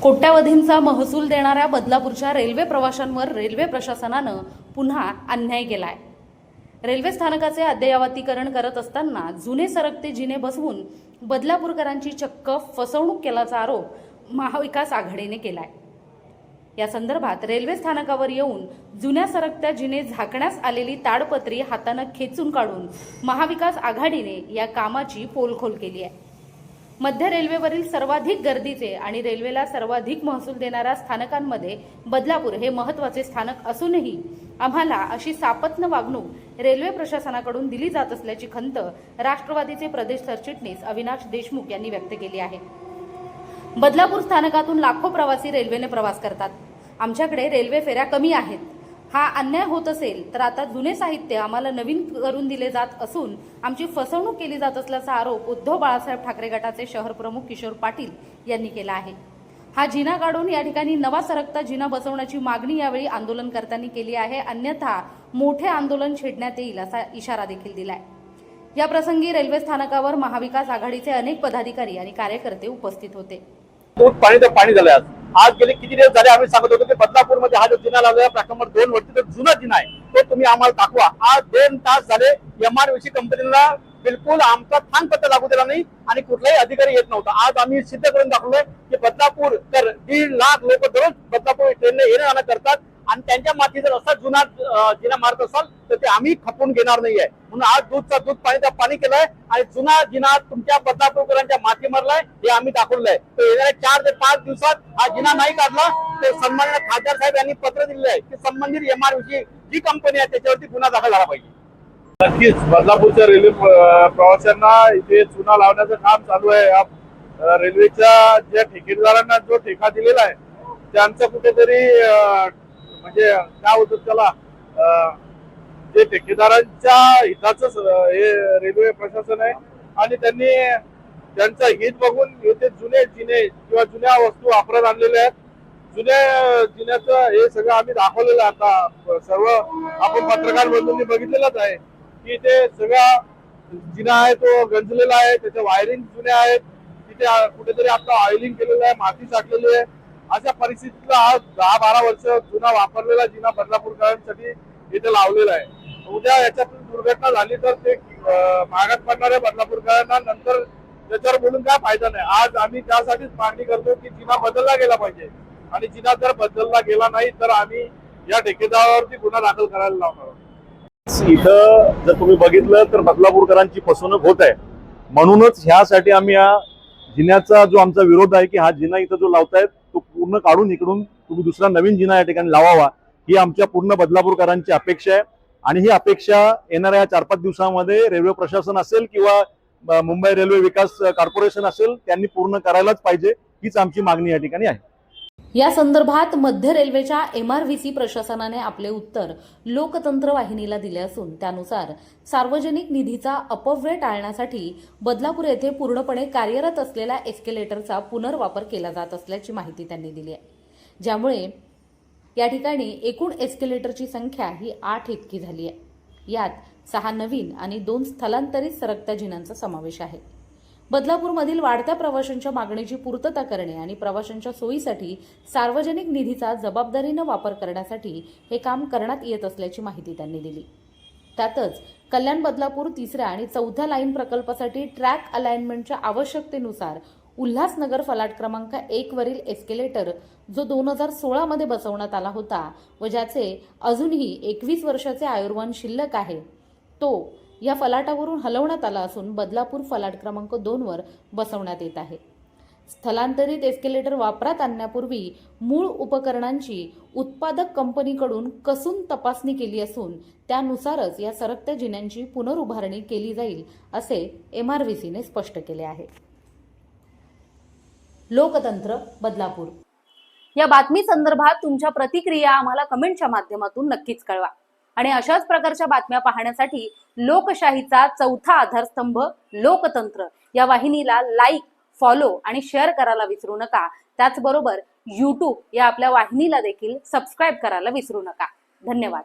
कोट्यावधींचा महसूल देणाऱ्या बदलापूरच्या रेल्वे प्रवाशांवर रेल्वे प्रशासनानं पुन्हा अन्याय केलाय। रेल्वे स्थानकाचे अद्ययावतीकरण करत असताना जुने सरकते जिने बसवून बदलापूरकरांची चक्क फसवणूक केल्याचा आरोप महाविकास आघाडीने केलाय। या संदर्भात रेल्वे स्थानकावर येऊन जुन्या सरकत्या जिने झाकण्यास आलेली ताडपत्री हाताने खेचून काढून महाविकास आघाडीने या कामाची पोलखोल केली आहे। मध्य रेल्वेवरील सर्वाधिक गर्दीचे आणि रेल्वेला सर्वाधिक महसूल देणाऱ्या स्थानकांमध्ये बदलापूर हे महत्त्वाचे स्थानक असूनही आम्हाला अशी सापत्न वागणूक रेल्वे प्रशासनाकडून दिली जात असल्याची खंत राष्ट्रवादीचे प्रदेश सरचिटणीस अविनाश देशमुख यांनी व्यक्त केली आहे। बदलापूर स्थानकातून लाखो प्रवासी रेल्वेने प्रवास करतात। आमच्याकडे रेल्वे फेऱ्या कमी आहेत। हा अन्याय होत असेल तर आता जुने साहित्य आम्हाला नवीन करून दिले जात असून आमची फसवणूक केली जात असल्याचा आरोप उद्धव बाळासाहेब ठाकरे गटाचे शहर प्रमुख किशोर पाटील यांनी केला आहे। हा जिना काढून या ठिकाणी नवा सरकता जिना बसवण्याची मागणी यावेळी आंदोलनकर्त्यांनी केली आहे, अन्यथा मोठे आंदोलन छेडण्यात येईल असा इशारा देखील दिलाय। या प्रसंगी रेल्वे स्थानकावर महाविकास आघाडीचे अनेक पदाधिकारी आणि कार्यकर्ते उपस्थित होते। पाणी तर पाणी झालं। आज गेले किती दिवस झाले आम्ही सांगत होतो की बदलापूर मध्ये हा जो जिना लावलेला प्लॅटफॉर्म 2 वरती तो जुना जिना आहे, तो तुम्ही आम्हाला दाखवा। आज 2 तास झाले MRVC कंपनीला बिलकुल आमचा थांगपत्ता लागू दिला नाही आणि कुठलाही अधिकारी येत नव्हता। आज आम्ही सिद्ध करून दाखवलोय की बदलापूर तर 1.5 लाख लोक दररोज बदलापूर ट्रेनने येणं जाणं करतात आणि त्यांच्या माथी जर असा जुना जिना मारत असाल तर ते आम्ही खपवून घेणार नाहीये। म्हणून आज दूधचा दूध पाणीचा पाणी केलंय आणि जुना जिना तुमच्या बदलापूरकरांच्या माथी मारलाय हे आम्ही दाखवलंय। तर येणाऱ्या 4 ते 5 दिवसात हा जिना नाही काढला तर सन्माननीय खासदार साहेब यांनी पत्र दिलेलं आहे की संबंधित MRVC जी कंपनी आहे त्याच्यावरती गुन्हा दाखल झाला पाहिजे। नक्कीच बदलापूरच्या रेल्वे प्रवाशांना इथे चुना लावण्याचं काम चालू आहे। रेल्वेच्या ज्या ठेकेदारांना जो ठेका दिलेला आहे त्यांचं कुठेतरी म्हणजे काय होतं त्याला जे ठेकेदारांच्या हिताचं हे रेल्वे प्रशासन आहे आणि त्यांनी त्यांचं हित बघून इथे जुने जिने किंवा जुन्या वस्तू वापरात आणलेल्या आहेत। जुन्या जिन्याचं हे सगळं आम्ही दाखवलेलं आता सर्व आपण पत्रकार बंधूंनी बघितलेलंच आहे की ते सगळा जिना आहे तो गंजलेला आहे, त्याच्या वायरिंग जुन्या आहेत, तिथे कुठेतरी आता ऑइलिंग केलेलं आहे, माती साठलेली आहे। अशा परिस्थितीला आज 10-12 वर्ष जुना वापरलेला जिना बदलापूरकरांसाठी इथे लावलेला आहे। उद्या याच्यातून दुर्घटना झाली तर ते मागात पडणाऱ्या बदलापूरकरांना नंतर त्याच्यावर बोलून काय फायदा नाही। आज आम्ही त्यासाठीच मागणी करतो की जिना बदलला गेला पाहिजे आणि जिना जर बदलला गेला नाही तर आम्ही या ठेकेदारावरती गुन्हा दाखल करायला लावणार आहोत। इथं जर तुम्ही बघितलं तर बदलापूरकरांची फसवणूक होत आहे, म्हणूनच ह्यासाठी आम्ही या जिन्याचा जो आमचा विरोध आहे की हा जिना इथं जो लावतायत तो पूर्ण काढून इकडून तुम्ही दुसरा नवीन जिना या ठिकाणी लावावा ही आमच्या पूर्ण बदलापूरकरांची अपेक्षा आहे। आणि ही अपेक्षा येणाऱ्या 4-5 दिवसांमध्ये रेल्वे प्रशासन असेल किंवा मुंबई रेल्वे विकास कॉर्पोरेशन असेल त्यांनी पूर्ण करायलाच पाहिजे, हीच आमची मागणी या ठिकाणी आहे। या संदर्भात मध्य रेल्वेच्या MRVC प्रशासनाने आपले उत्तर लोकतंत्र वाहिनीला दिले असून त्यानुसार सार्वजनिक निधीचा अपव्यय टाळण्यासाठी बदलापूर येथे पूर्णपणे कार्यरत असलेल्या एस्केलेटरचा पुनर्वापर केला जात असल्याची माहिती त्यांनी दिली आहे, ज्यामुळे या ठिकाणी एकूण एस्केलेटरची संख्या ही 8 इतकी झाली आहे। यात 6 नवीन आणि 2 स्थलांतरित सरकत्या जिन्यांचा समावेश आहे। बदलापूरमधील वाढत्या प्रवाशांच्या मागणीची पूर्तता करणे आणि प्रवाशांच्या सोयीसाठी सार्वजनिक निधीचा जबाबदारीने वापर करण्यासाठी हे काम करण्यात येत असल्याची माहिती त्यांनी दिली। त्यातच कल्याण बदलापूर 3ऱ्या आणि 4थ्या लाईन प्रकल्पासाठी ट्रॅक अलाइनमेंटच्या आवश्यकतेनुसार उल्हासनगर फलाट क्रमांक 1 वरील एस्केलेटर जो 2016 मध्ये बसवण्यात आला होता व ज्याचे अजूनही 21 वर्षाचे आयुर्मान शिल्लक आहे, तो या फलाटावरून हलवण्यात आला असून बदलापूर फलाट क्रमांक 2 वर बसवण्यात येत आहे। स्थलांतरित एस्केलेटर वापरात आणण्यापूर्वी मूळ उपकरणांची उत्पादक कंपनीकडून कसून तपासणी केली असून त्यानुसारच या सरकत्या जिन्यांची पुनरुभारणी केली जाईल असे MRVCने स्पष्ट केले आहे। लोकतंत्र बदलापूर या बातमी संदर्भात तुमच्या प्रतिक्रिया आम्हाला कमेंटच्या माध्यमातून नक्कीच कळवा आणि अशाच प्रकारच्या बातम्या पाहण्यासाठी लोकशाहीचा चौथा आधारस्तंभ लोकतंत्र या वाहिनीला लाईक, फॉलो आणि शेअर करायला विसरू नका। त्याचबरोबर YouTube या आपल्या वाहिनीला देखील सबस्क्राईब करायला विसरू नका। धन्यवाद।